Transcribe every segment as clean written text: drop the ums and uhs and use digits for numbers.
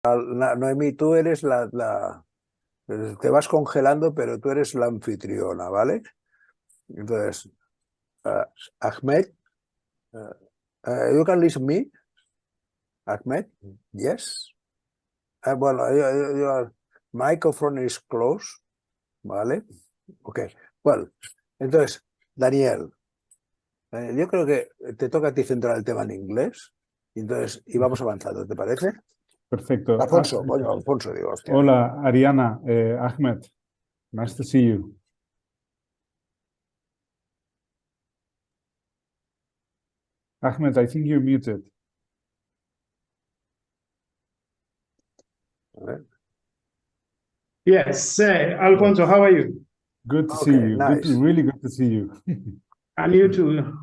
Noemí, tú eres te vas congelando, pero tú eres la anfitriona, ¿vale? Entonces, Ahmed, you can listen me? Ahmed, yes? Bueno, your microphone is closed, ¿vale? Ok, bueno, entonces, Daniel, yo creo que te toca a ti centrar el tema en inglés, y vamos avanzando, ¿te parece? Perfecto. Alfonso, bueno, Alfonso, digo, hostia. Hola, Ariana, Ahmed, nice to see you. Ahmed, I think you're muted. Yes, Alfonso, how are you? Good to see you. Nice. Really good to see you. And you too.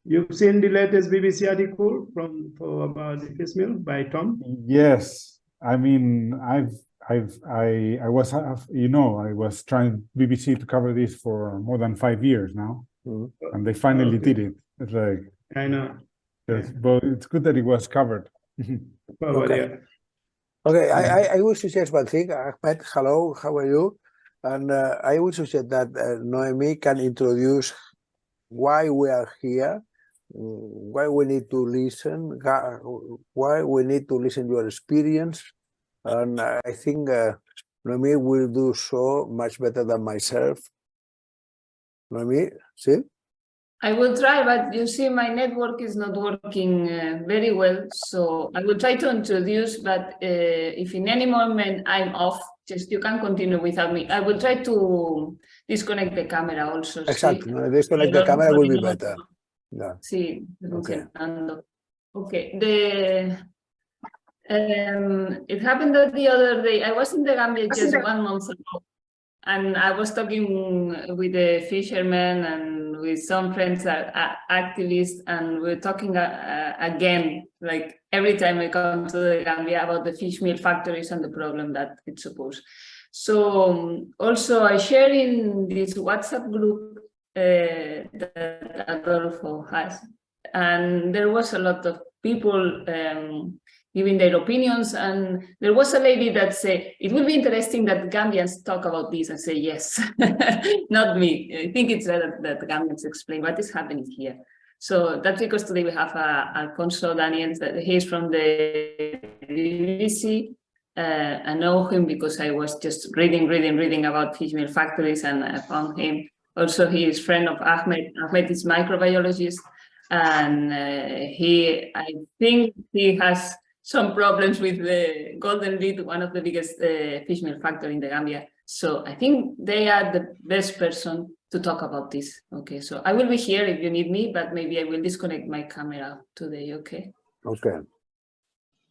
You've seen the latest BBC article about the Fishmeal by Tom? Yes, I mean, I was, I was trying BBC to cover this for more than 5 years now, and they finally did it. It's like, I know. Yes, but it's good that it was covered. Okay, I would suggest one thing. Ahmed, hello, how are you? And I would suggest that Noemi can introduce why we are here, why we need to listen, why we need to listen to your experience. And I think Noemi will do so much better than myself. Noemi, see? I will try, but you see my network is not working very well, so I will try to introduce, but if in any moment I'm off, just you can continue without me. I will try to disconnect the camera also. Exactly, ¿sí? Disconnect the camera will be better. Yeah. Sí, okay. Okay, it happened that the other day, I was in the Gambia just 1 month ago, and I was talking with the fishermen and with some friends that are activists, and we're talking again, like every time we come to the Gambia, about the fish meal factories and the problem that it supposes. So also I share in this WhatsApp group that Adolfo has, and there was a lot of people giving their opinions, and there was a lady that said it would be interesting that Gambians talk about this, and say yes. Not me. I think it's better that Gambians explain what is happening here. So that's because today we have Alfonso Daniels, that he is from the BBC. I know him because I was just reading about fish meal factories, and I found him. Also, he is friend of Ahmed. Ahmed is microbiologist, and I think he has some problems with the golden lead, one of the biggest fish meal factory in the Gambia. So I think they are the best person to talk about this. Okay, so I will be here if you need me, but maybe I will disconnect my camera today, okay? Okay.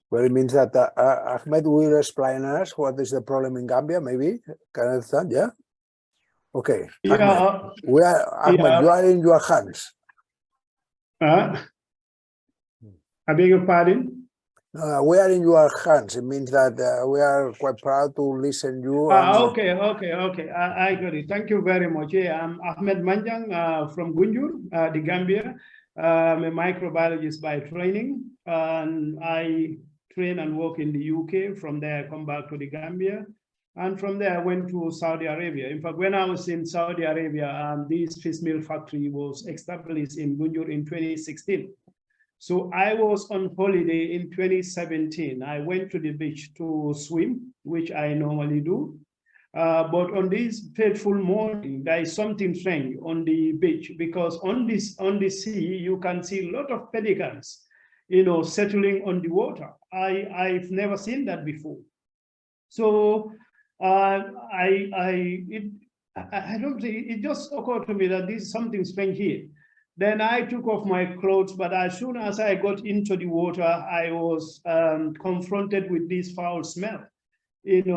Well, it means that Ahmed will explain us what is the problem in Gambia, maybe? Can I understand, yeah? Okay, yeah, Ahmed, Ahmed, you are in your hands. I beg your pardon? We are in your hands. It means that we are quite proud to listen to you. Okay. I got it. Thank you very much. Yeah, I'm Ahmed Manjang from Gunjur, the Gambia. I'm a microbiologist by training, and I train and work in the UK. From there, I come back to the Gambia. And from there, I went to Saudi Arabia. In fact, when I was in Saudi Arabia, this fish meal factory was established in Gunjur in 2016. So I was on holiday in 2017. I went to the beach to swim, which I normally do. But on this fateful morning, there is something strange on the beach, because on the sea, you can see a lot of pelicans, settling on the water. I've never seen that before. So it just occurred to me that this is something strange here. Then I took off my clothes, but as soon as I got into the water, I was confronted with this foul smell. Then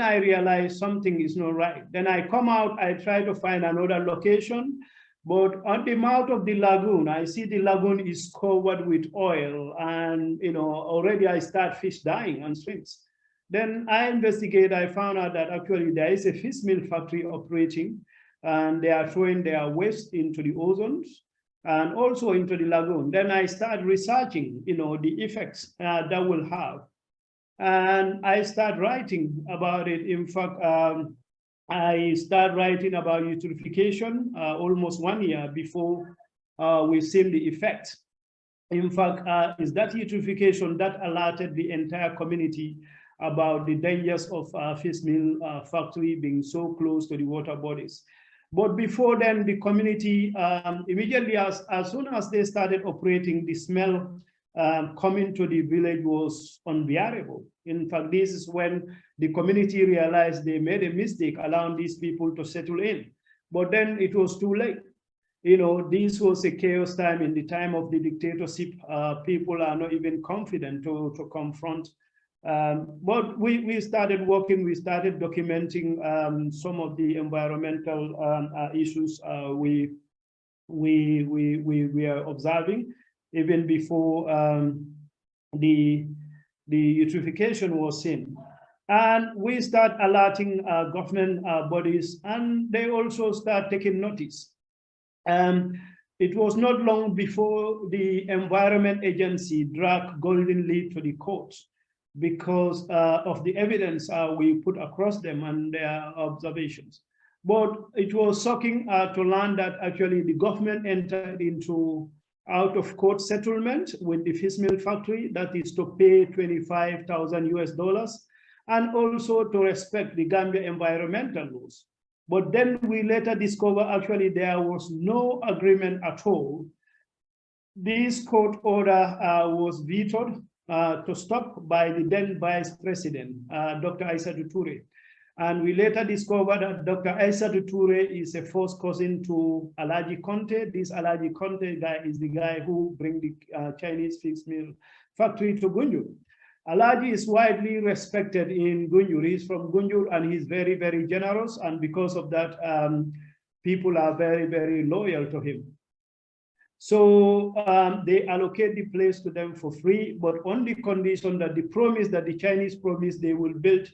I realized something is not right. Then I come out, I try to find another location, but on the mouth of the lagoon, I see the lagoon is covered with oil, and already I start fish dying on shrimps. Then I investigate, I found out that actually there is a fish meal factory operating, and they are throwing their waste into the ozones. and also into the lagoon. Then I started researching, the effects that will have. And I start writing about it. In fact, I start writing about eutrophication almost 1 year before we've seen the effect. In fact, is that eutrophication that alerted the entire community about the dangers of fishmeal factory being so close to the water bodies. But before then, the community, immediately as soon as they started operating, the smell coming to the village was unbearable. In fact, this is when the community realized they made a mistake allowing these people to settle in. But then it was too late. This was a chaos time. In the time of the dictatorship. People are not even confident to confront. But we started working, we started documenting some of the environmental issues we are observing even before the eutrophication was seen. And we start alerting government bodies, and they also start taking notice. It was not long before the Environment Agency dragged Golden Leaf to the courts because of the evidence we put across them and their observations. But it was shocking to learn that actually the government entered into out-of-court settlement with the fishmeal factory, that is to pay $25,000 US, and also to respect the Gambia environmental laws. But then we later discover actually there was no agreement at all. This court order was vetoed to stop by the then Vice President, Dr. Aissatou Touré. And we later discovered that Dr. Aissatou Touré is a first cousin to Alaji Conte. This Alaji Conte guy is the guy who brings the Chinese fishmeal factory to Gunjur. Alaji is widely respected in Gunjur. He's from Gunjur and he's very, very generous. And because of that, people are very, very loyal to him. So they allocate the place to them for free, but on the condition that the promise that the Chinese promise they will build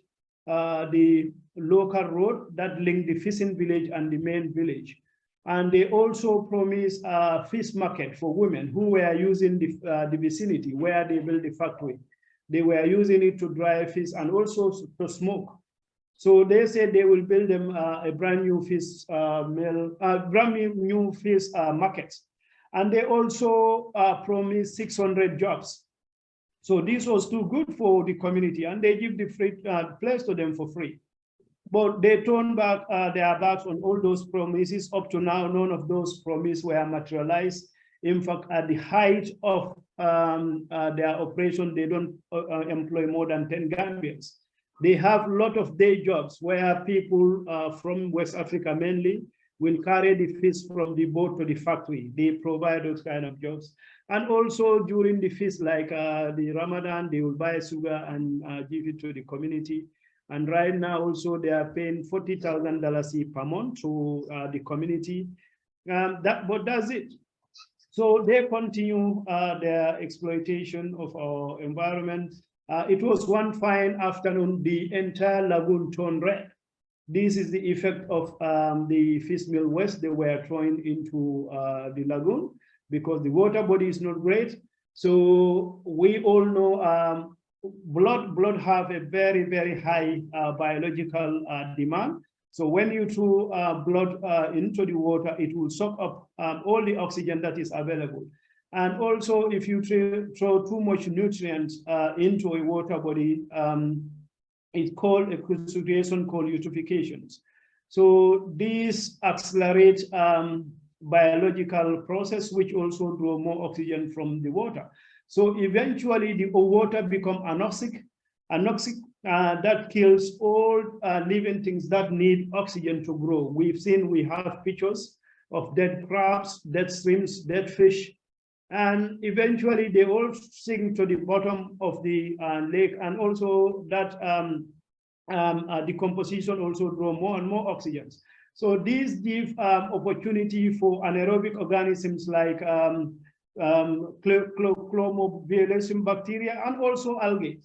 the local road that link the fishing village and the main village. And they also promise a fish market for women who were using the vicinity where they built the factory. They were using it to dry fish and also to smoke. So they said they will build them a brand new fish market. And they also promised 600 jobs. So this was too good for the community, and they give the free place to them for free. But they turned back their backs on all those promises. Up to now, none of those promises were materialized. In fact, at the height of their operation, they don't employ more than 10 Gambians. They have a lot of day jobs where people from West Africa mainly will carry the fish from the boat to the factory. They provide those kind of jobs. And also during the feast, like the Ramadan, they will buy sugar and give it to the community. And right now also they are paying $40,000 per month to the community. But that's it. So they continue their exploitation of our environment. It was one fine afternoon, the entire lagoon turned red. This is the effect of the fishmeal waste they were throwing into the lagoon, because the water body is not great. So we all know blood have a very, very high biological demand. So when you throw blood into the water, it will soak up all the oxygen that is available. And also if you throw too much nutrients into a water body, it's called a situation called eutrophication. So this accelerates biological process, which also draw more oxygen from the water. So eventually the water become anoxic. That kills all living things that need oxygen to grow. We have pictures of dead crabs, dead shrimps, dead fish, and eventually they all sink to the bottom of the lake, and also that decomposition also draw more and more oxygen. So these give opportunity for anaerobic organisms like chlomoviolation bacteria and also algae.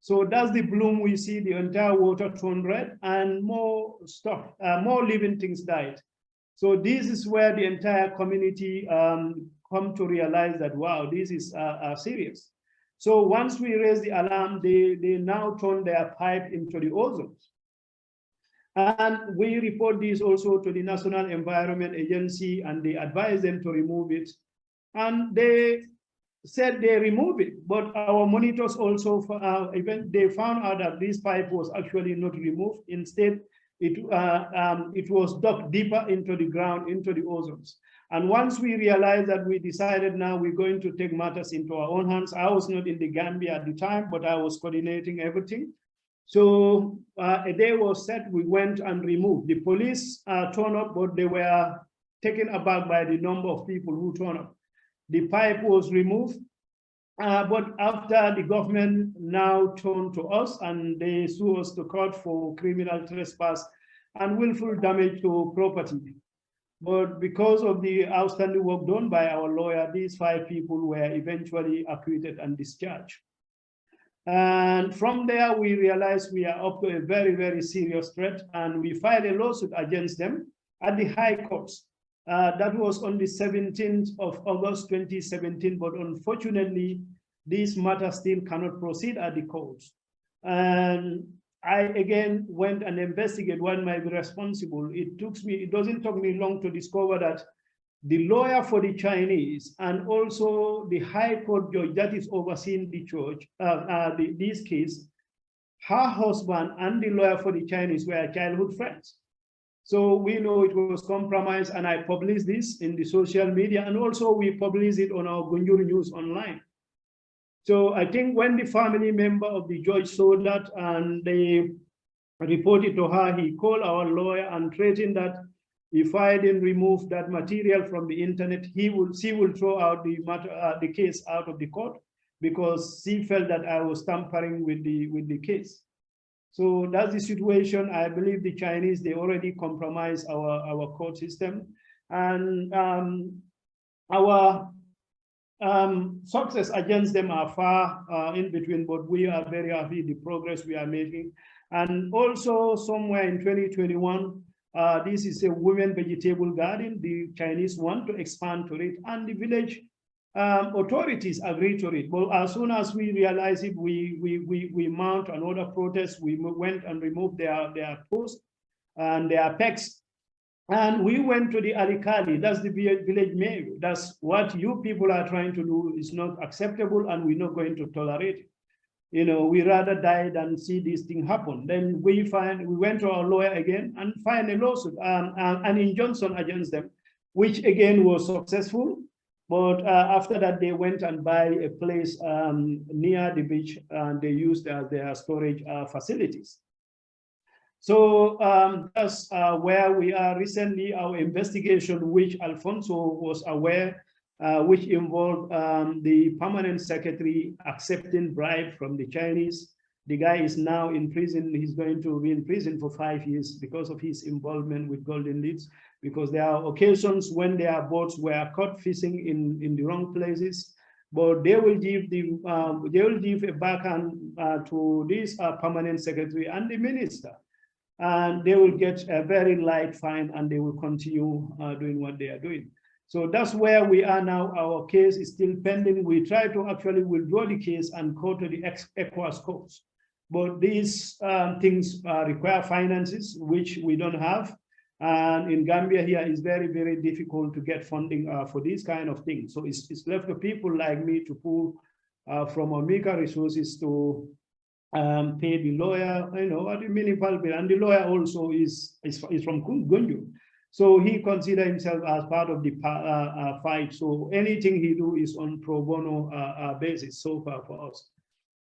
So that's the bloom we see, the entire water turned red, and more stuff, more living things died. So this is where the entire community come to realize that, wow, this is serious. So once we raise the alarm, they now turn their pipe into the ozone. And we report this also to the National Environment Agency, and they advise them to remove it. And they said they remove it, but our monitors also, even they found out that this pipe was actually not removed. Instead, it was dug deeper into the ground, into the ozones. And once we realized that, we decided now we're going to take matters into our own hands. I was not in the Gambia at the time, but I was coordinating everything. So a day was set, we went and removed. The police turned up, but they were taken aback by the number of people who turned up. The pipe was removed, but after the government now turned to us and they sued us to court for criminal trespass and willful damage to property. But because of the outstanding work done by our lawyer, these 5 people were eventually acquitted and discharged. And from there, we realized we are up to a very, very serious threat, and we filed a lawsuit against them at the High Courts. That was on the 17th of August, 2017, but unfortunately, this matter still cannot proceed at the courts. And I again went and investigated what might be responsible. It doesn't take me long to discover that the lawyer for the Chinese and also the High Court judge that is overseeing the church, this case, her husband and the lawyer for the Chinese were childhood friends. So we know it was compromised, and I published this in the social media, and also we published it on our Gunjur News online. So I think when the family member of the judge saw that and they reported to her, he called our lawyer and threatened that if I didn't remove that material from the internet, she will throw out the case out of the court, because she felt that I was tampering with the case. So that's the situation. I believe the Chinese, they already compromised our court system, and our success against them are far in between, but we are very happy the progress we are making. And also somewhere in 2021, this is a women vegetable garden. The Chinese want to expand to it, and the village authorities agree to it. But as soon as we realize it, we mount another protest. We went and removed their posts and their pegs. And we went to the Alikali, that's the village mayor. That's what you people are trying to do is not acceptable, and we're not going to tolerate it. You know, we rather die than see this thing happen. Then we went to our lawyer again and filed a lawsuit, an injunction against them, which again was successful. But after that, they went and buy a place near the beach, and they used as their storage facilities. So that's where we are recently. Our investigation, which Alfonso was aware, which involved the permanent secretary accepting bribe from the Chinese. The guy is now in prison. He's going to be in prison for 5 years because of his involvement with Golden Leads, because there are occasions when their boats were caught fishing in the wrong places. But they will give a backhand to this permanent secretary and the minister, and they will get a very light fine, and they will continue doing what they are doing. So that's where we are now. Our case is still pending. We try to actually withdraw the case and go to the ECOWAS courts. But these things require finances, which we don't have. And in Gambia here, it's very, very difficult to get funding for these kind of things. So it's left to people like me to pull from our Mika resources to pay the lawyer, you know, at the municipal bill. And the lawyer also is from Gunjur. So he considers himself as part of the fight. So anything he do is on pro bono basis so far for us.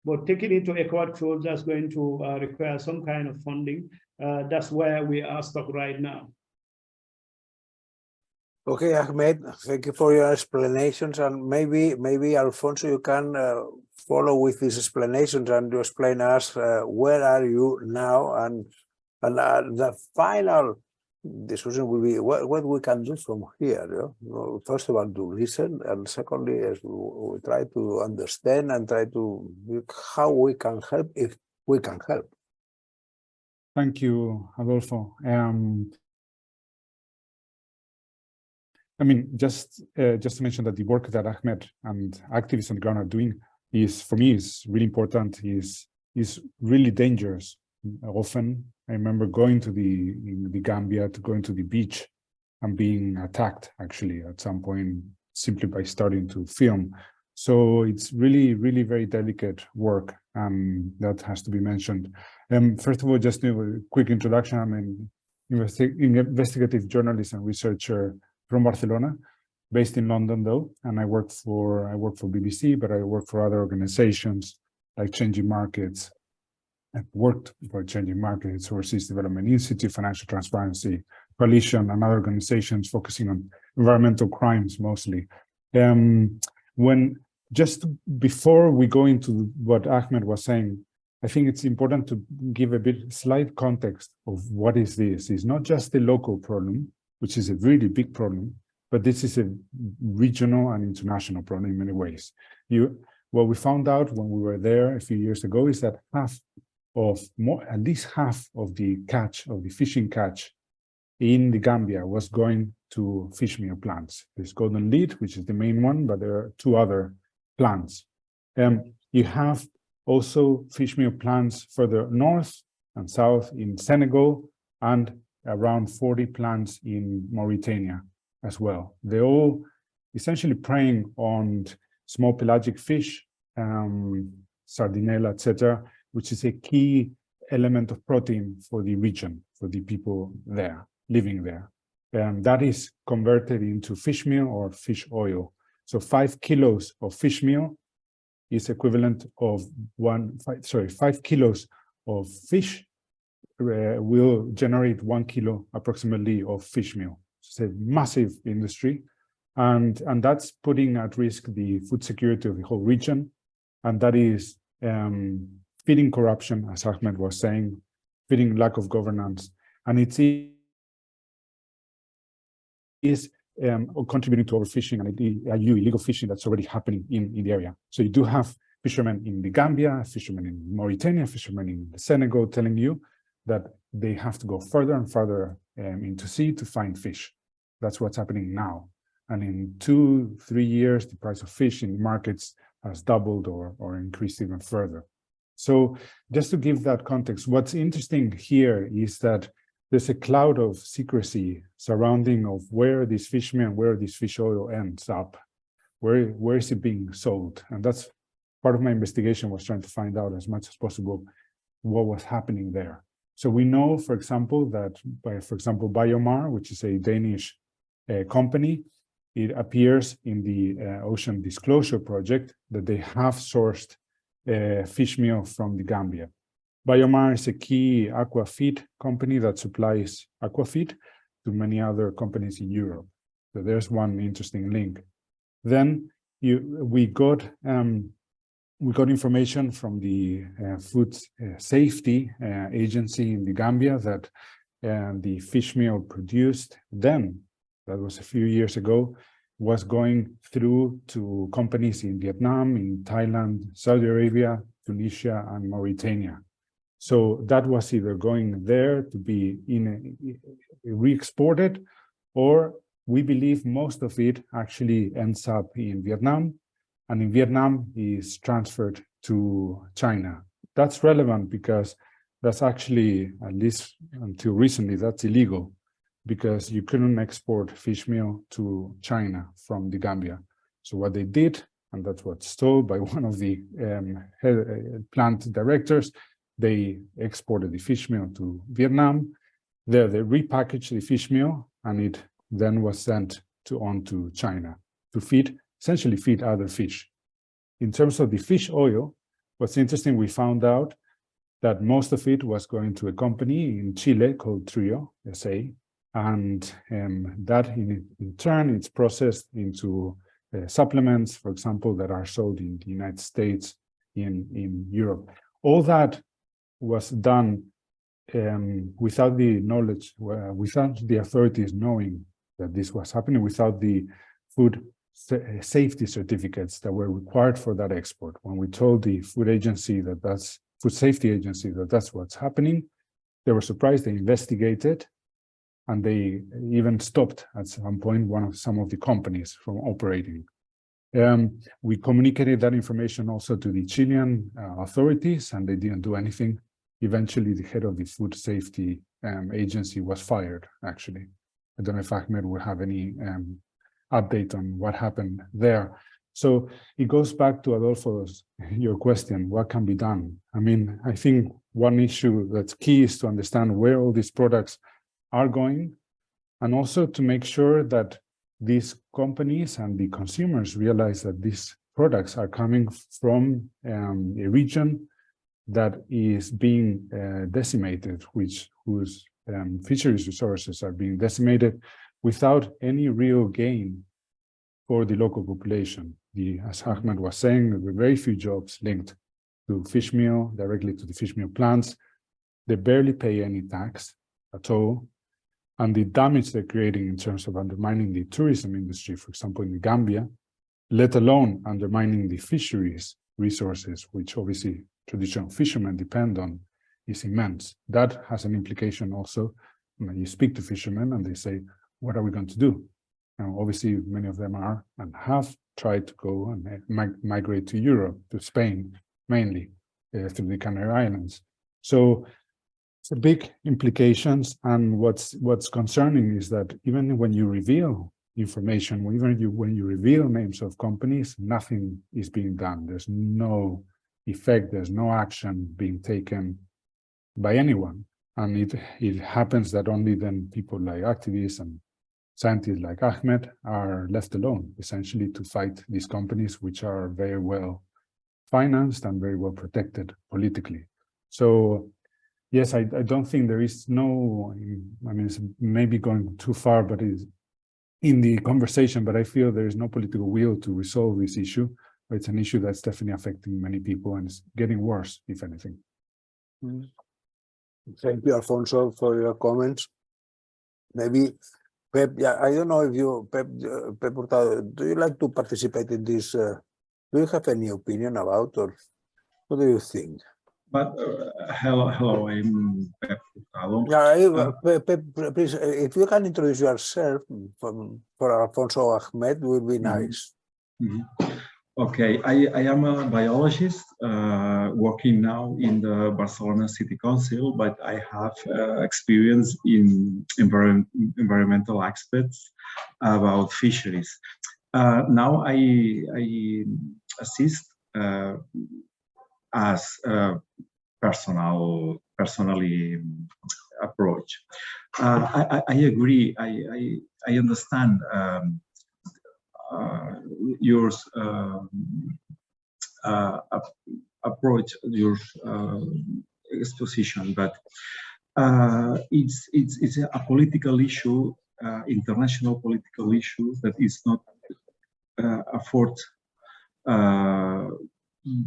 But taking it to ECOWAS court, that's going to require some kind of funding. That's where we are stuck right now. Okay, Ahmed, thank you for your explanations. And maybe Alfonso, you can follow with these explanations and to explain us where are you now, and the final discussion will be what we can do from here. You know? First of all, to listen, and secondly, as we try to understand and try to look how we can help, if we can help. Thank you, Adolfo. I mean, just to mention that the work that Ahmed and activists on the ground are doing is, for me, is really important, is really dangerous. Often, I remember going to the Gambia, going to the beach and being attacked, actually, at some point, simply by starting to film. So it's really, really very delicate work, and that has to be mentioned. First of all, just a quick introduction. I'm an investigative journalist and researcher from Barcelona, based in London though, and I work for BBC, but I work for other organizations like Changing Markets. I've worked for Changing Markets, Overseas Development Institute, Financial Transparency Coalition, and other organizations focusing on environmental crimes mostly. Just before we go into what Ahmed was saying, I think it's important to give a slight context of what is this. It's not just a local problem, which is a really big problem, but this is a regional and international problem in many ways. What we found out when we were there a few years ago is that at least half of the fishing catch in the Gambia was going to fishmeal plants. There's golden lead, which is the main one, but there are two other plants. You have also fishmeal plants further north and south in Senegal, and around 40 plants in Mauritania as well. They're all essentially preying on small pelagic fish, sardinella, etc., which is a key element of protein for the region, for the people there, living there. That is converted into fish meal or fish oil. So 5 kilos of fish meal is equivalent of 5 kilos of fish will generate 1 kilo approximately of fish meal. It's a massive industry, and that's putting at risk the food security of the whole region, and that is feeding corruption, as Ahmed was saying, feeding lack of governance, and it is contributing to overfishing and illegal fishing that's already happening in the area. So you do have fishermen in the Gambia, fishermen in Mauritania, fishermen in Senegal telling you that they have to go further and further into sea to find fish. That's what's happening now. And in 2-3 years, the price of fish in the markets has doubled or increased even further. So just to give that context, what's interesting here is that there's a cloud of secrecy surrounding of where this fish meal and where this fish oil ends up. Where is it being sold? And that's part of my investigation, was trying to find out as much as possible what was happening there. So we know, for example, that Biomar, which is a Danish company, it appears in the Ocean Disclosure Project that they have sourced fish meal from the Gambia. Biomar is a key aqua feed company that supplies aqua feed to many other companies in Europe. So there's one interesting link. Then we got information from the Food Safety Agency in the Gambia that the fish meal produced then, that was a few years ago, was going through to companies in Vietnam, in Thailand, Saudi Arabia, Tunisia, and Mauritania. So that was either going there to be re-exported, or we believe most of it actually ends up in Vietnam, and in Vietnam is transferred to China. That's relevant because that's actually, at least until recently, that's illegal, because you couldn't export fish meal to China from the Gambia. So what they did, and that's what's told by one of the plant directors, they exported the fish meal to Vietnam. There they repackaged the fish meal, and it then was sent on to China to essentially feed other fish. In terms of the fish oil, what's interesting, we found out that most of it was going to a company in Chile called Trio SA, and that in turn it's processed into supplements, for example, that are sold in the United States, in Europe. All that was done without the knowledge, without the authorities knowing that this was happening, without the food safety certificates that were required for that export. When we told the food safety agency that that's what's happening, they were surprised. They investigated, and they even stopped at some point some of the companies from operating. We communicated that information also to the Chilean authorities, and they didn't do anything. Eventually, the head of the food safety agency was fired, actually. I don't know if Ahmed will have any update on what happened there. So it goes back to Adolfo's, your question, what can be done? I mean, I think one issue that's key is to understand where all these products are going, and also to make sure that these companies and the consumers realize that these products are coming from a region that is being decimated, whose fisheries resources are being decimated without any real gain for the local population. As Ahmed was saying, there were very few jobs linked to fishmeal, directly to the fishmeal plants. They barely pay any tax at all. And the damage they're creating in terms of undermining the tourism industry, for example, in Gambia, let alone undermining the fisheries resources, which obviously traditional fishermen depend on, is immense. That has an implication also. When you speak to fishermen and they say, what are we going to do? Now, obviously, many of them are and have tried to go and migrate to Europe, to Spain, mainly through the Canary Islands. So it's a big implications. And what's concerning is that even when you reveal information, when you reveal names of companies, nothing is being done. There's no effect, there's no action being taken by anyone. And it happens that only then people like activists and scientists like Ahmed are left alone, essentially, to fight these companies, which are very well financed and very well protected politically. So yes, I don't think there is no, I mean, it's maybe going too far, but it's in the conversation, but I feel there is no political will to resolve this issue. It's an issue that's definitely affecting many people, and it's getting worse, if anything. Thank you, Alfonso, for your comments. Maybe, Pep, yeah, I don't know if you, Pep Hurtado, do you like to participate in this? Do you have any opinion about, or what do you think? But hello, I'm Pep Hurtado. Yeah, Pep, please, if you can introduce yourself for Alfonso Ahmed, will be nice. Okay, I am a biologist working now in the Barcelona City Council, but I have experience in environmental aspects about fisheries. Now I assist as a personally approach. I agree. I understand your approach, your exposition, but it's a political issue, international political issue that is not afforded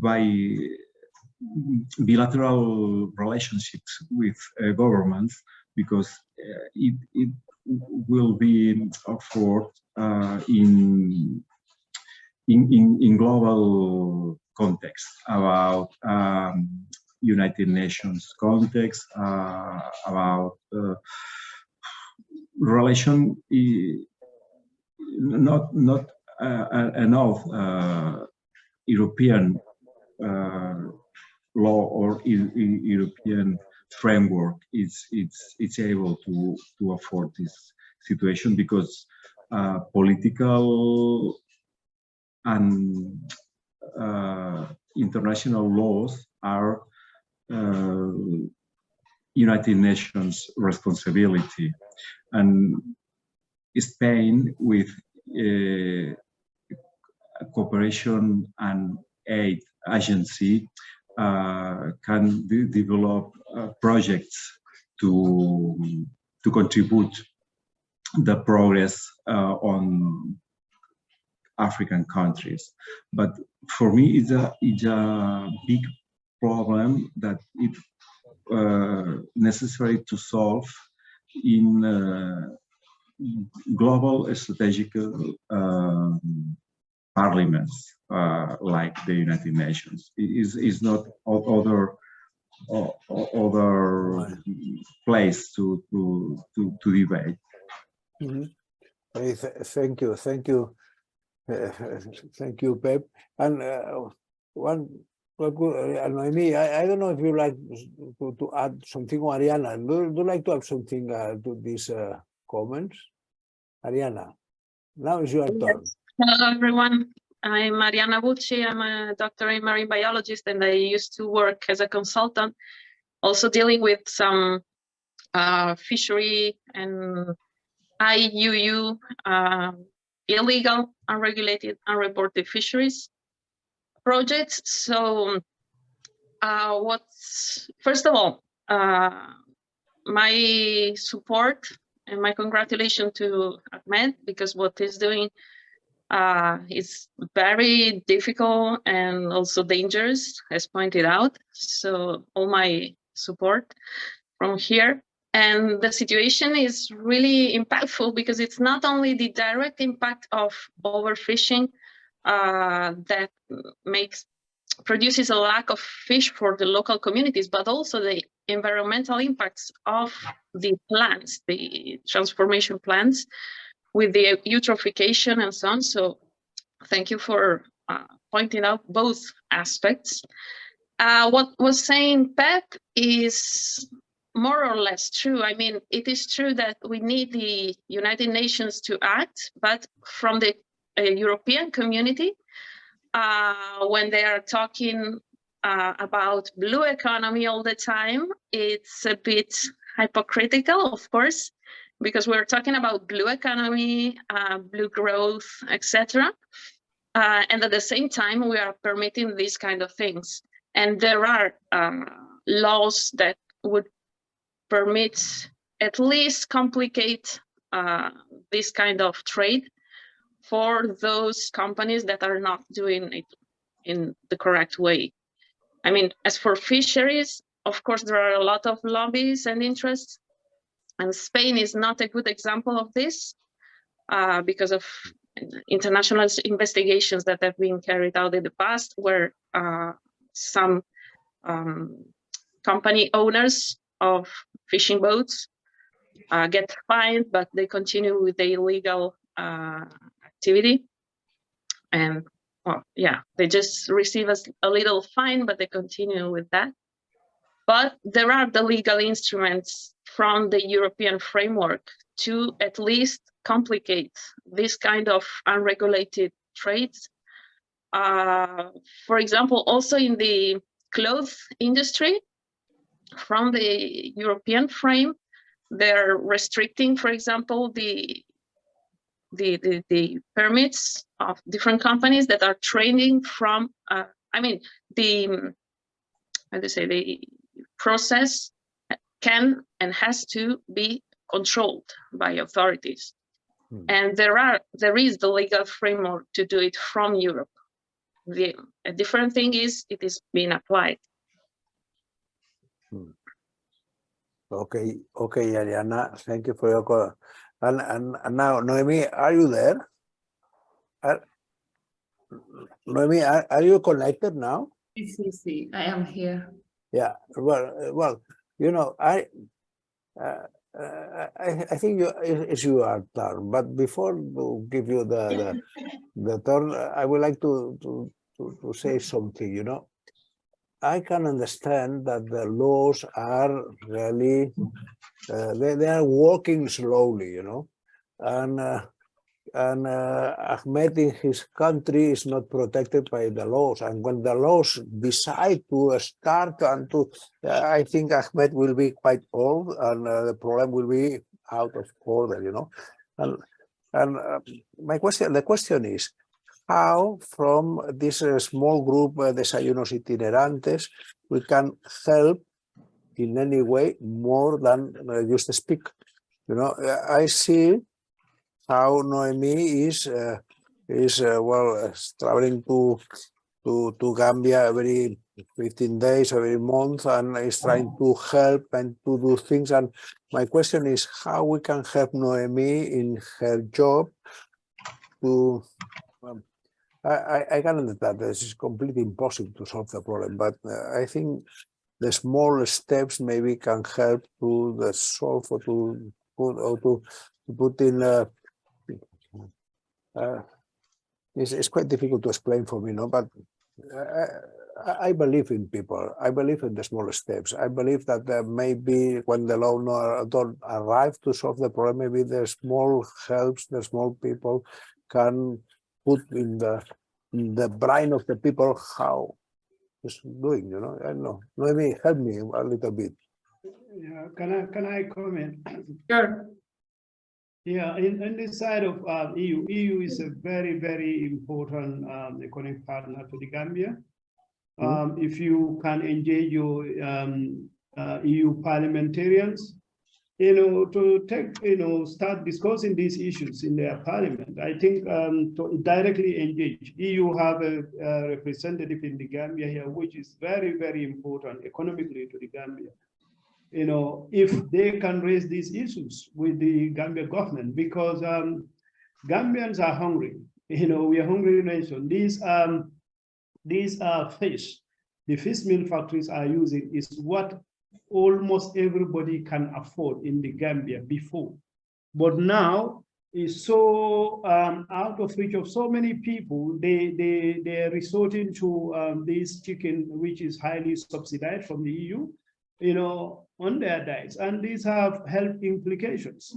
by bilateral relationships with governments, because it will be afforded in global context, about United Nations context, about relation, not enough European law or European framework it's able to afford this situation, because political and international laws are United Nations responsibility, and Spain with cooperation and aid agency can develop projects to contribute the progress on African countries. But for me, it's a big problem that it's necessary to solve in global strategic parliaments like the United Nations. It is not other other place to debate. Mm-hmm. Thank you, thank you, Pep. And Noemí, I don't know if you like to add something, or Ariana. Do you like to add something to these comments? Ariana, now is your turn. Hello, everyone. I'm Ariana Bucci. I'm a doctor in marine biologist, and I used to work as a consultant, also dealing with some fishery and IUU, illegal, unregulated, unreported fisheries projects. So first of all, my support and my congratulations to Ahmed, because what he's doing is very difficult and also dangerous, as pointed out. So all my support from here. And the situation is really impactful because it's not only the direct impact of overfishing that produces a lack of fish for the local communities, but also the environmental impacts of the plants, the transformation plants, with the eutrophication and so on. So thank you for pointing out both aspects. What was saying Pep is more or less true. I mean, it is true that we need the United Nations to act, but from the European community, when they are talking about blue economy all the time, it's a bit hypocritical, of course, because we're talking about blue economy, blue growth, etc. And at the same time, we are permitting these kind of things. And there are laws that would permit, at least complicate this kind of trade for those companies that are not doing it in the correct way. I mean, as for fisheries, of course, there are a lot of lobbies and interests. And Spain is not a good example of this because of international investigations that have been carried out in the past, where some company owners of fishing boats get fined, but they continue with the illegal activity. And well, yeah, they just receive a little fine, but they continue with that. But there are the legal instruments from the European framework to at least complicate this kind of unregulated trades. For example, also in the clothes industry, from the European frame, they're restricting, for example, the permits of different companies that are trading from, I mean, the process can and has to be controlled by authorities. And there is the legal framework to do it from Europe. A different thing is it is being applied. Okay, Ariana, thank you for your call. And now, Noemí, are you there? Noemí, are you connected now? Sí, I am here. Yeah, well, you know, I think it's your turn, but before to give you the turn, I would like to say something. You know, I can understand that the laws are really they are working slowly. You know, and Ahmed in his country is not protected by the laws, and when the laws decide to start and to, I think Ahmed will be quite old, and the problem will be out of order, you know. And the question is, how from this small group, Desayunos Itinerantes, we can help in any way more than just speak. You know, I see how Noemí is traveling to Gambia every 15 days, every month, and is trying to help and to do things. And my question is how we can help Noemí in her job to. I can understand this is completely impossible to solve the problem, but I think the small steps maybe can help to the solve or to put in. It's quite difficult to explain for me, no? But I believe in people. I believe in the small steps. I believe that maybe when the law don't arrive to solve the problem, maybe the small helps, the small people can put in the brain of the people how it's doing. You know, I don't know. Maybe help me a little bit. Yeah, can I comment? Sure. Yeah, in this side of EU, EU is a very, very important economic partner to the Gambia. If you can engage your EU parliamentarians, to take, start discussing these issues in their parliament, I think to directly engage. EU have a representative in the Gambia here, which is very, very important economically to the Gambia. If they can raise these issues with the Gambia government, because Gambians are hungry. We are a hungry nation. These fish, the Fishmeal factories are using is what almost everybody can afford in the Gambia before. But now is so out of reach of so many people, they are resorting to this chicken, which is highly subsidized from the EU, on their diets. And these have health implications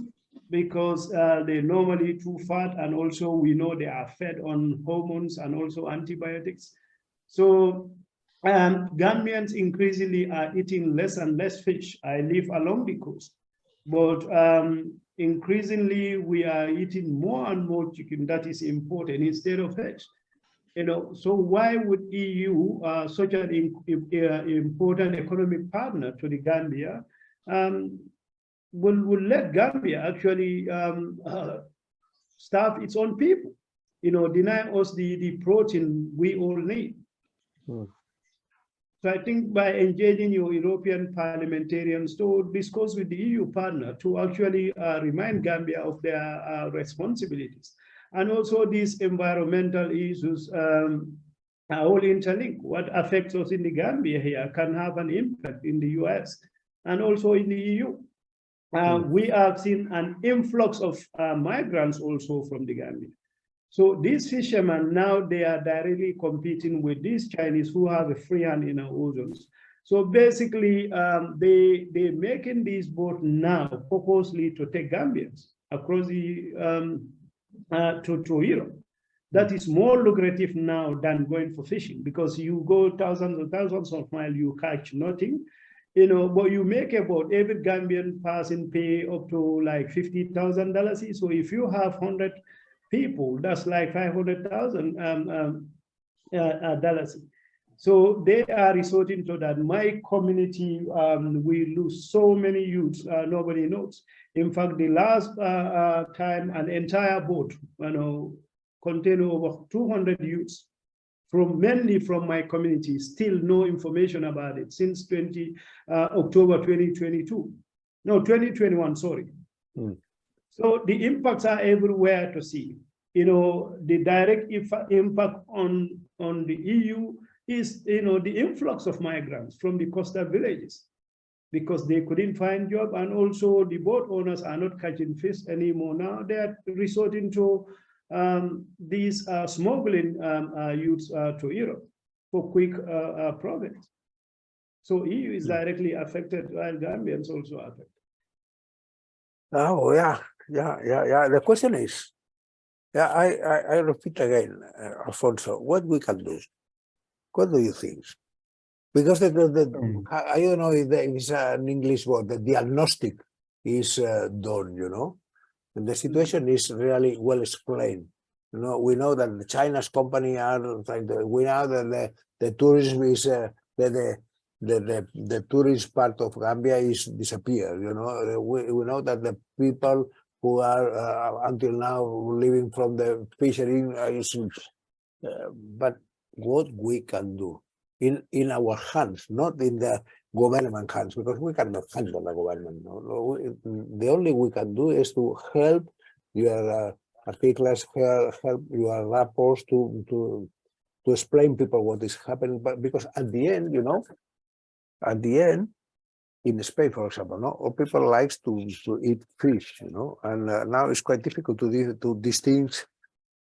because they're normally too fat, and also we know they are fed on hormones and also antibiotics. So Gambians increasingly are eating less and less fish. I live along the coast, but increasingly we are eating more and more chicken that is imported instead of fish. So why would EU, such an important economic partner to the Gambia, will let Gambia actually starve its own people, deny us the protein we all need. So I think by engaging your European parliamentarians to discuss with the EU partner to actually remind Gambia of their responsibilities. And also these environmental issues are all interlinked. What affects us in the Gambia here can have an impact in the US and also in the EU. We have seen an influx of migrants also from the Gambia. So these fishermen, now they are directly competing with these Chinese who have a free hand in our oceans. So basically, they're making these boats now purposely to take Gambians across the to Europe. That is more lucrative now than going for fishing, because you go thousands and thousands of miles, you catch nothing, but you make about every Gambian person pay up to like $50,000. So if you have 100 people, that's like $500,000 dollars. So they are resorting to that. My community, we lose so many youths, nobody knows. In fact, the last time an entire boat, contained over 200 youths, mainly from my community, still no information about it since October 2022. No, 2021, sorry. So the impacts are everywhere to see. The direct impact on the EU is, the influx of migrants from the coastal villages, because they couldn't find job, and also the boat owners are not catching fish anymore. Now they are resorting to these smuggling youths to Europe for quick profits. So EU is directly affected, while Gambians also affected. Oh yeah. The question is, I repeat again, Alfonso, what we can do? What do you think? Because I don't know if it's an English word, the diagnostic is done, and the situation is really well explained. We know that the China's company are trying to, we know that the tourism is, the tourist part of Gambia is disappeared, we know that the people who are until now living from the fishery but what we can do in our hands, not in the government hands, because we cannot handle the government. The only we can do is to help your articles, help your reports to explain people what is happening. But because at the end, at the end, in Spain, for example, no, all people likes to eat fish, you know, and now it's quite difficult to distinguish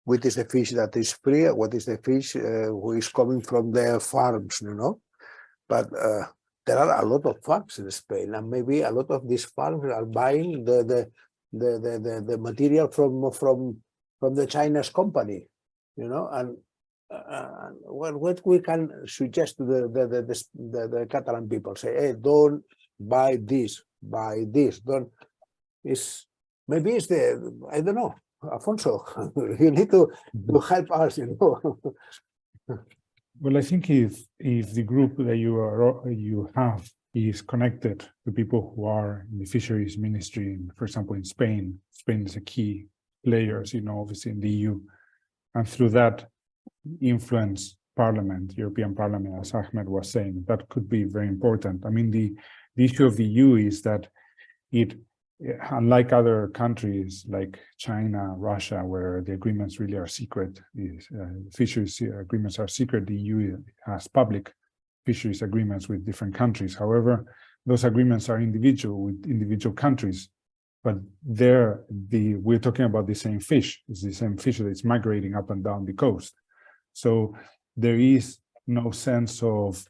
what is the fish that is free, what is the fish who is coming from their farms, you know. But there are a lot of farms in Spain, and maybe a lot of these farms are buying the material from the Chinese company, you know. And what we can suggest to the Catalan people, say, hey, don't buy this, don't. Maybe it's I don't know, Afonso. You need to help us, you know. Well, I think if the group that you have is connected to people who are in the fisheries ministry, for example, in Spain is a key player, as you know, obviously in the EU, and through that influence Parliament, European Parliament, as Ahmed was saying, that could be very important. I mean, the issue of the EU is that it, unlike other countries like China, Russia, where the agreements really are secret, fisheries agreements are secret, the EU has public fisheries agreements with different countries. However, those agreements are individual with individual countries, but we're talking about the same fish. It's the same fish that's migrating up and down the coast. So there is no sense of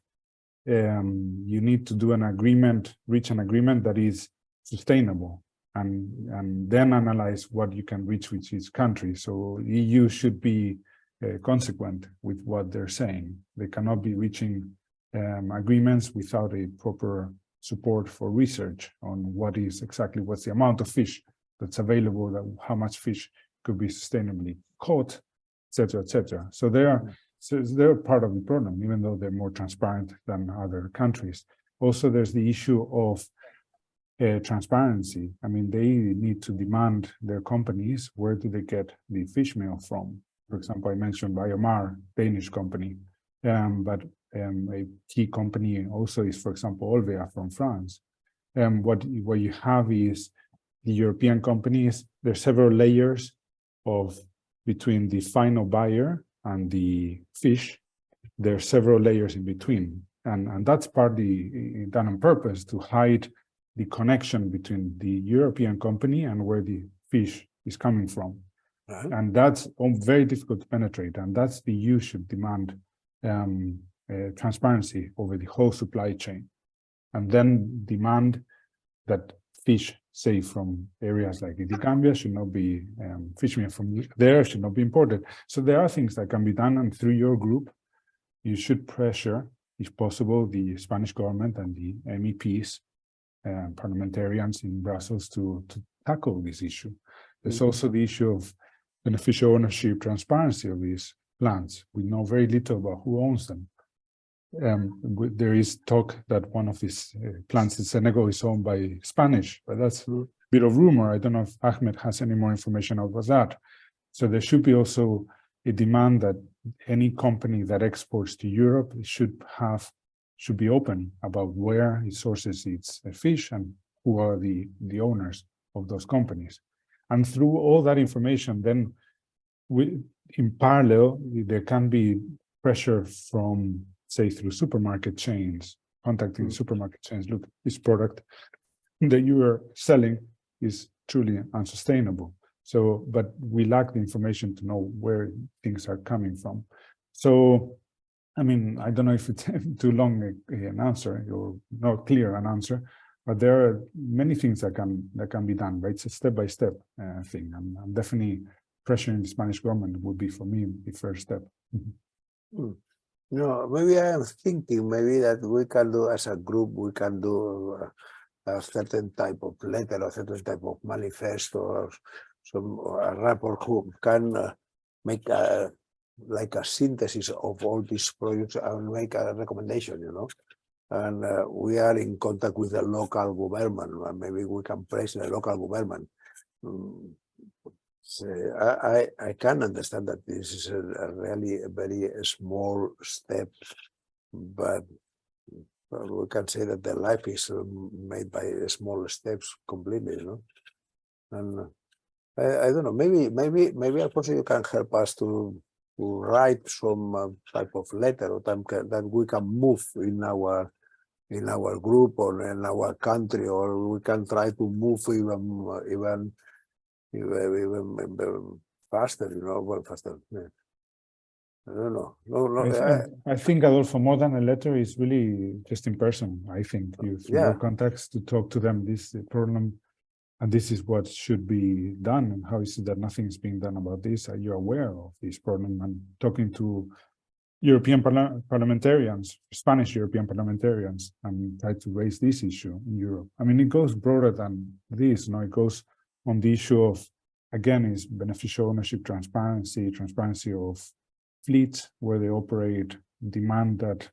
you need to do an agreement, reach an agreement that is sustainable, and then analyze what you can reach with each country. So the EU should be consequent with what they're saying. They cannot be reaching agreements without a proper support for research on what's the amount of fish that's available, how much fish could be sustainably caught, etc., etc. So they're part of the problem, even though they're more transparent than other countries. Also, there's the issue of transparency. I mean, they need to demand their companies, where do they get the fish meal from? For example, I mentioned Biomar, Danish company, but a key company also is, for example, Olvea from France. What you have is the European companies, there's several layers between the final buyer and the fish. There are several layers in between. And that's partly done on purpose to hide the connection between the European company and where the fish is coming from. Uh-huh. And that's very difficult to penetrate. And that's the EU should demand transparency over the whole supply chain. And then demand that fish, say, from areas like the Gambia should not be, fishmeal from there should not be imported. So there are things that can be done, and through your group, you should pressure, if possible, the Spanish government and the MEPs, parliamentarians in Brussels to tackle this issue. There's also the issue of beneficial ownership, transparency of these plants. We know very little about who owns them. There is talk that one of these plants in Senegal is owned by Spanish, but that's a bit of rumor. I don't know if Ahmed has any more information about that. So there should be also a demand that any company that exports to Europe should be open about where it sources its fish and who are the owners of those companies. And through all that information, then in parallel, there can be pressure from, say, through supermarket chains, contacting supermarket chains. Look, this product that you are selling is truly unsustainable. So, but we lack the information to know where things are coming from. So, I mean, I don't know if it's too long an answer or not clear an answer, but there are many things that can be done, right? It's a step-by-step thing. I'm definitely pressuring the Spanish government would be, for me, the first step. No, maybe I am thinking maybe that we can do as a group, we can do a certain type of letter, or certain type of manifesto, or a report who can make like a synthesis of all these projects and make a recommendation, you know. And we are in contact with the local government, and maybe we can praise the local government. So I can understand that this is a really a very small step, but we can say that the life is made by small steps completely, you know. And I don't know, maybe Alfonso, you can help us to write some type of letter or that we can move in our in our group or in our country, or we can try to move even faster, you know, well, faster. Yeah. I don't know. I think, Adolfo, more than a letter is really just in person. I think you through your contacts to talk to them this problem, and this is what should be done. And how is it that nothing is being done about this? Are you aware of this problem? And talking to European parliamentarians, Spanish European parliamentarians, and try to raise this issue in Europe. I mean, it goes broader than this. No, it goes on the issue of, again, is beneficial ownership transparency of fleets where they operate, demand that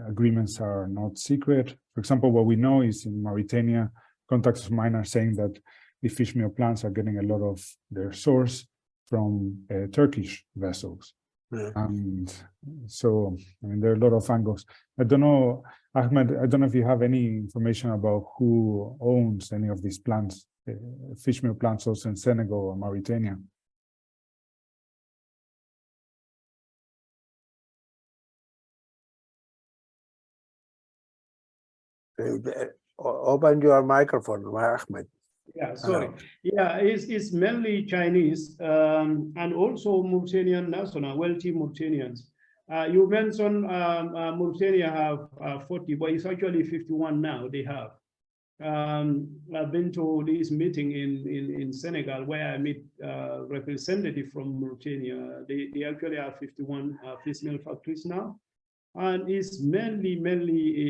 agreements are not secret. For example, what we know is in Mauritania, contacts of mine are saying that the fishmeal plants are getting a lot of their source from Turkish vessels. Yeah. And so, I mean, there are a lot of angles. I don't know, Ahmed, I don't know if you have any information about who owns any of these plants, fishmeal plants also in Senegal or Mauritania. Open your microphone, Ahmed. Yeah, sorry. Yeah, it's mainly Chinese and also Mauritanian national, wealthy Mauritanians. You mentioned Mauritania have 40, but it's actually 51 now. They have. I've been to this meeting in Senegal where I meet representative from Mauritania. They actually have 51 fishmeal factories now. And it's mainly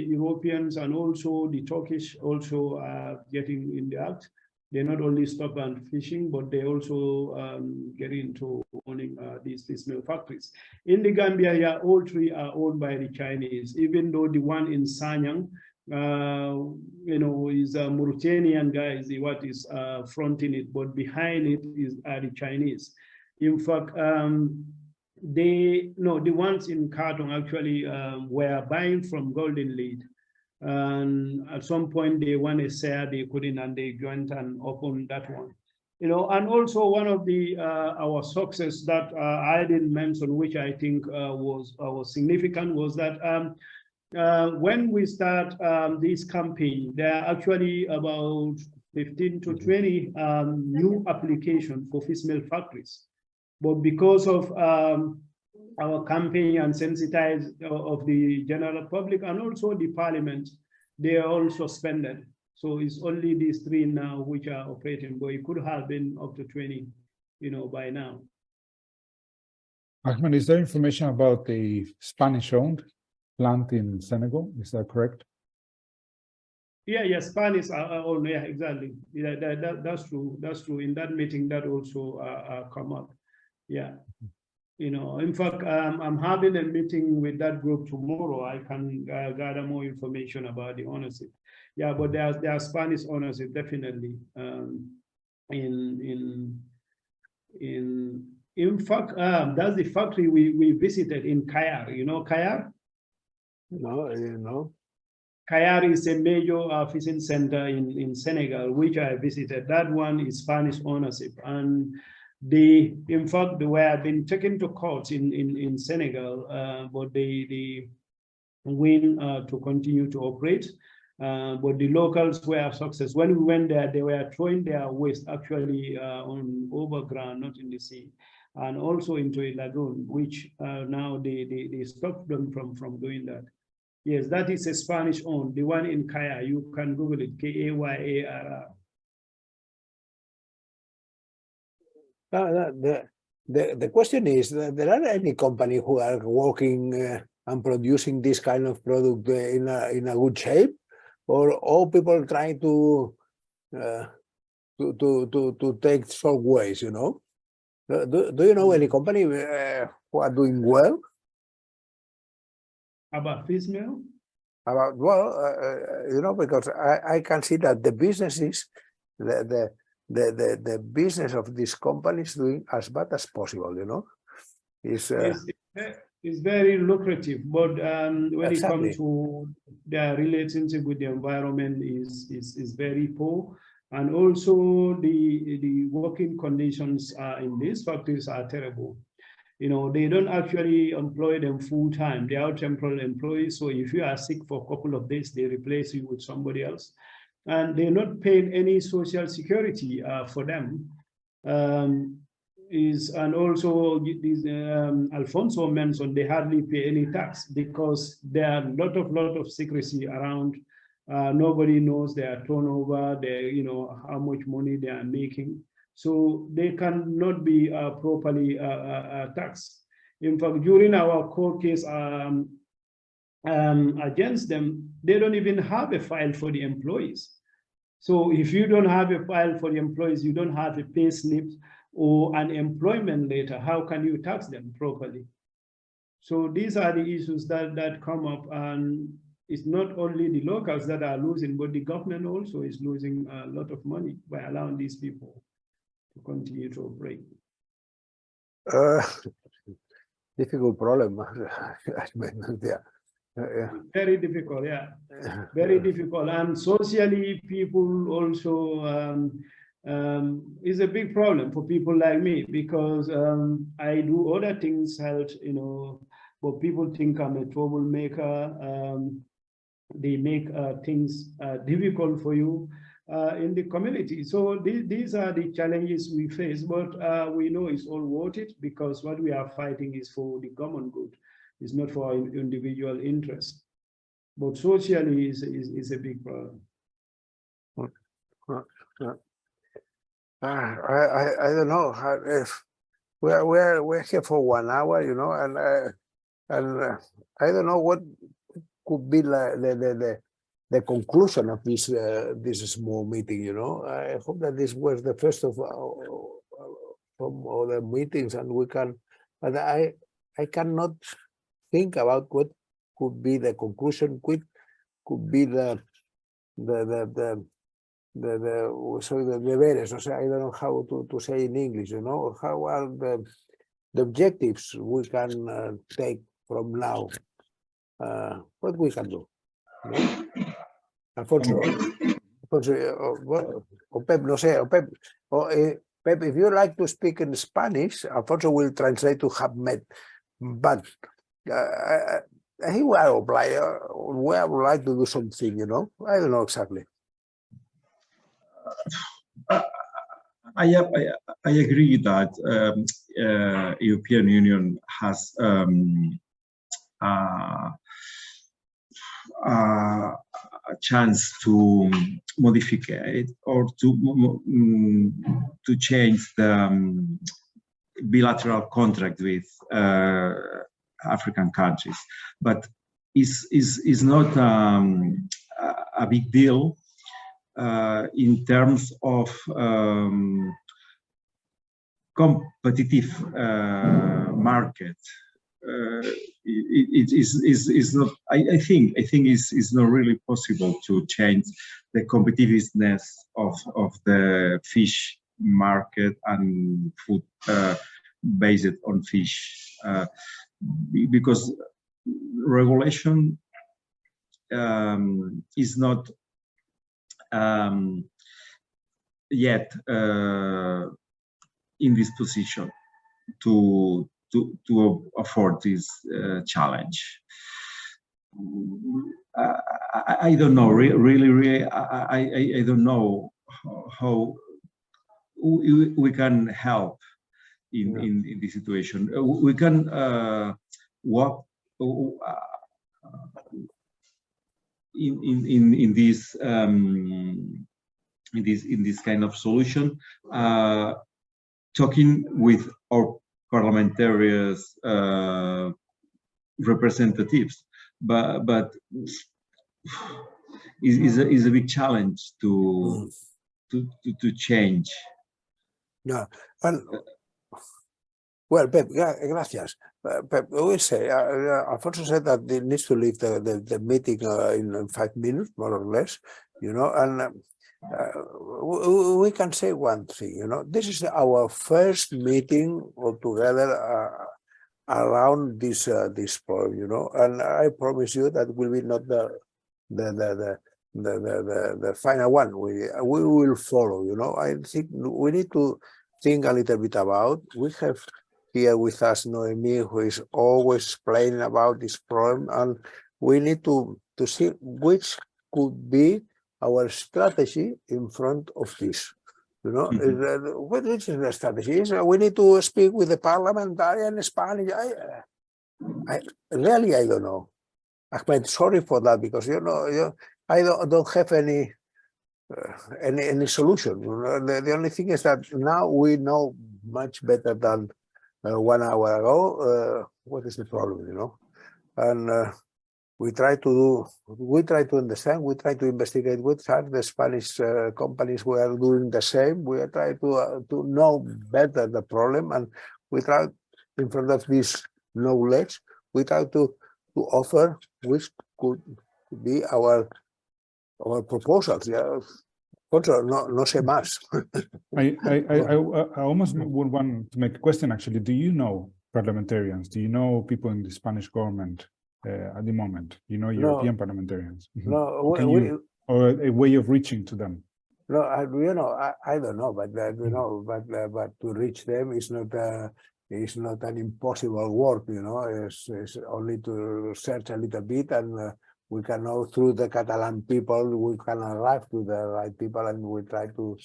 Europeans, and also the Turkish also are getting in the act. They not only stop and fishing, but they also get into owning these fishmeal factories. In the Gambia, yeah, all three are owned by the Chinese, even though the one in Sanyang, you know, is a Mauritanian guy, is what is fronting it, but behind it are the Chinese. In fact, the ones in Khartoum actually were buying from Golden Lead, and at some point they want to share, they couldn't, and they went and opened that one. You know, and also one of the our success that I didn't mention, which I think was significant, was that when we start this campaign, there are actually about 15 to 20 new applications for fishmeal factories. But because of our campaign and sensitize of the general public and also the parliament, they are all suspended. So it's only these three now which are operating, but it could have been up to 20, you know, by now. Ahmed, is there information about the Spanish-owned plant in Senegal? Is that correct? Yeah, Spanish are owned. Yeah, exactly. Yeah, that's true. That's true. In that meeting, that also come up. Yeah. You know, in fact, I'm having a meeting with that group tomorrow. I can gather more information about the ownership. Yeah, but there are Spanish ownership definitely. In fact, that's the factory we visited in Kayar. You know Kayar? No, you know. Kayar is a major fishing center in Senegal, which I visited. That one is Spanish ownership, and in fact, they were been taken to court in Senegal, but they win to continue to operate. But the locals were success. When we went there, they were throwing their waste actually on overground, not in the sea, and also into a lagoon, which now they stopped them from doing that. Yes, that is a Spanish owned. The one in Kaya, you can Google it, Kayarr. The question is, there are any company who are working and producing this kind of product in a good shape, or all people trying to take short ways? You know, do you know any company who are doing well? About fishmeal? About, well, you know, because I can see that the businesses, the business of this company is doing as bad as possible, you know. It's very lucrative, but when exactly. it comes to their relationship with the environment is very poor, and also the working conditions in these factories are terrible. You know, they don't actually employ them full time. They are temporary employees. So if you are sick for a couple of days, they replace you with somebody else. And they're not paying any social security for them. And also this Alfonso mentioned they hardly pay any tax because there are a lot of secrecy around. Nobody knows their turnover, you know, how much money they are making. So they cannot be properly taxed. In fact, during our court case against them, they don't even have a file for the employees. So if you don't have a file for the employees, you don't have a pay slip or an employment letter, how can you tax them properly? So these are the issues that come up, and it's not only the locals that are losing, but the government also is losing a lot of money by allowing these people to continue to operate. Difficult problem. Very difficult, yeah. Very difficult. And socially, people also is a big problem for people like me, because I do other things, health, you know, but people think I'm a troublemaker. They make things difficult for you in the community. So these are the challenges we face, but we know it's all worth it, because what we are fighting is for the common good. It's not for our individual interest. But socially is a big problem. I don't know if we're here for 1 hour, you know, and I don't know what could be the conclusion of this this small meeting. You know, I hope that this was the first of some other meetings, and we can. But I cannot think about what could be the conclusion. Could be the deberes. I don't know how to say in English. You know, how are the objectives we can take from now? What we can do. No? Alfonso, or Pep, no sé, or Pep, Pep, if you like to speak in Spanish, Alfonso will translate to have met, but he will apply, we would like to do something, you know, I don't know exactly. I agree that European Union has a chance to modify it or to change the bilateral contract with African countries, but is not a big deal in terms of competitive market. It is not. I think it's not really possible to change the competitiveness of the fish market and food based on fish, because regulation is not yet in this position to afford this challenge. I don't know, really, I don't know how we can help in this situation. We can walk in this kind of solution, talking with our parliamentarians, representatives, but is a big challenge to change. Yeah, and well, Pep, gracias. Pep, we say Alfonso said that they need to leave the meeting in 5 minutes, more or less, you know, and we can say one thing, you know, this is our first meeting altogether around this problem, you know, and I promise you that will be not the final one. We will follow, you know. I think we need to think a little bit about. We have here with us Noemí, who is always explaining about this problem, and we need to see which could be our strategy in front of this. You know, what is the strategy? We need to speak with the parliamentarian Spanish. I really, I don't know. Ahmed, sorry for that, because I don't have any solution. You know? The only thing is that now we know much better than 1 hour ago what is the problem, you know, and we try to understand, we try to investigate which are the Spanish companies who are doing the same. We are trying to know better the problem, and we try, in front of this knowledge, we try to offer which could be our proposals. Yeah, no sé más. I almost would want to make a question, actually. Do you know parliamentarians? Do you know people in the Spanish government at the moment? You know European parliamentarians? No, or a way of reaching to them? No, I don't know, but but to reach them is not an impossible work, you know. It's only to search a little bit, and we can know through the Catalan people, we can arrive to the right people, and we try to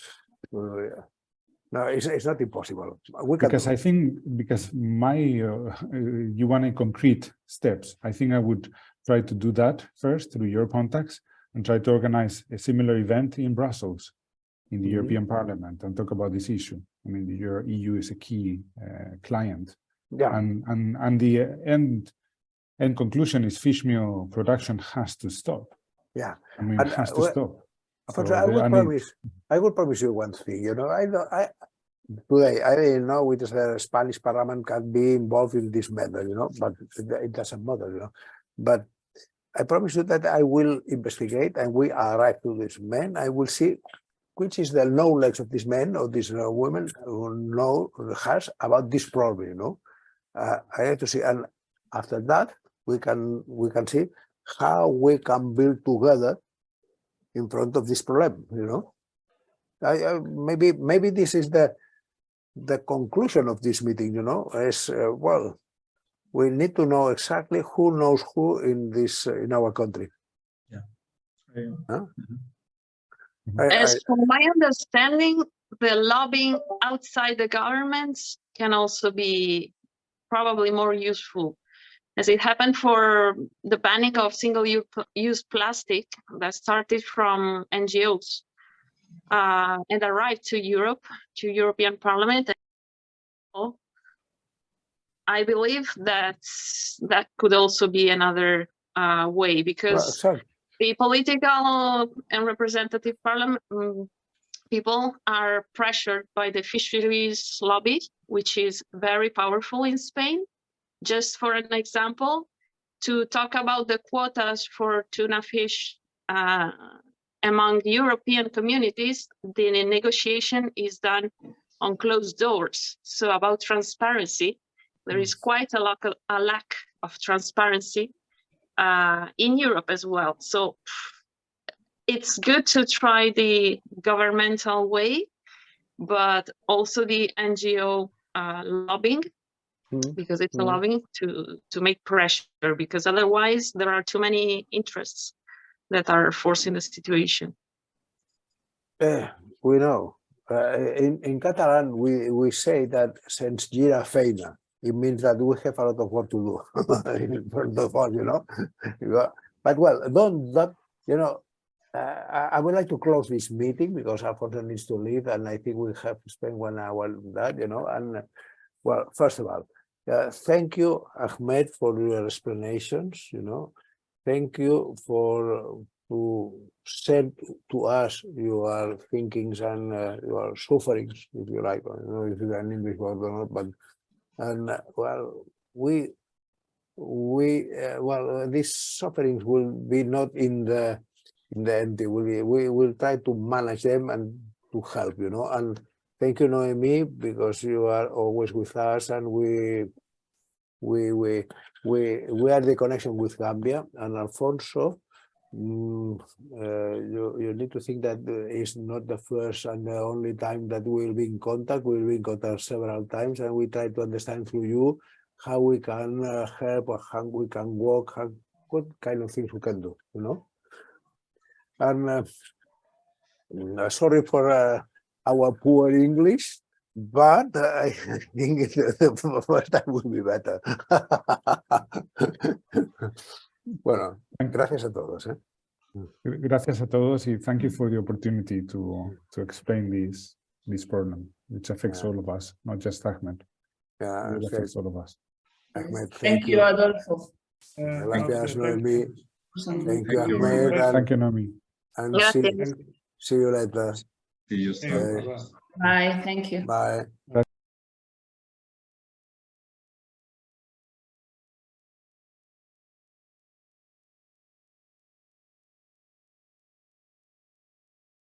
no, it's not impossible. Because I think, because you want concrete steps. I think I would try to do that first through your contacts and try to organize a similar event in Brussels, in the European Parliament, and talk about this issue. I mean, your EU is a key client. Yeah. And the end conclusion is fishmeal production has to stop. Yeah. I mean, it has to stop. So I will promise you one thing, you know, today I didn't know which the Spanish parliament can be involved in this matter, you know, but it doesn't matter, you know. But I promise you that I will investigate, and we arrive to this man. I will see which is the knowledge of this man or this woman who has about this problem, you know. I have to see, and after that we can see how we can build together in front of this problem, you know. Maybe this is the conclusion of this meeting, you know, is well, we need to know exactly who knows who in our country. Yeah. Huh? As from my understanding, the lobbying outside the governments can also be probably more useful, as it happened for the banning of single-use plastic that started from NGOs and arrived to Europe, to European Parliament. I believe that could also be another way, because the political and representative parliament people are pressured by the fisheries lobby, which is very powerful in Spain. Just for an example, to talk about the quotas for tuna fish among European communities, the negotiation is done on closed doors. So about transparency, there is quite a lack of transparency in Europe as well. So it's good to try the governmental way, but also the NGO lobbying, because it's a lobbying to make pressure, because otherwise there are too many interests that are forcing the situation. We know. In Catalan, we say that sense gira feina. It means that we have a lot of work to do in front of us, you know. But well, you know, I would like to close this meeting because Alfonso needs to leave, and I think we have to spend 1 hour on that, you know. And well, first of all, thank you, Ahmed, for your explanations, you know. Thank you to send to us your thinkings and your sufferings, if you like. I don't know if you are in English word or not, but well, well, these sufferings will be not in the empty. We will try to manage them and to help, you know. And thank you, Noemí, because you are always with us, and we are the connection with Gambia. And Alfonso, you need to think that it's not the first and the only time that we'll be in contact. We'll be in contact several times, and we try to understand through you how we can help, or how we can work, what kind of things we can do, you know. And sorry for our poor English, but I think the first time will be better. Bueno, gracias a todos. Gracias a todos, y thank you for the opportunity to explain this problem, which affects all of us, not just Ahmed. Yeah, It affects all of us. Ahmed, Thank you, Adolfo. Gracias, Noemí. Thank you, Thank you. Ahmed. Thank you, Noemí. And Gracias. see you later. See you soon. Bye. Bye, thank you. Bye.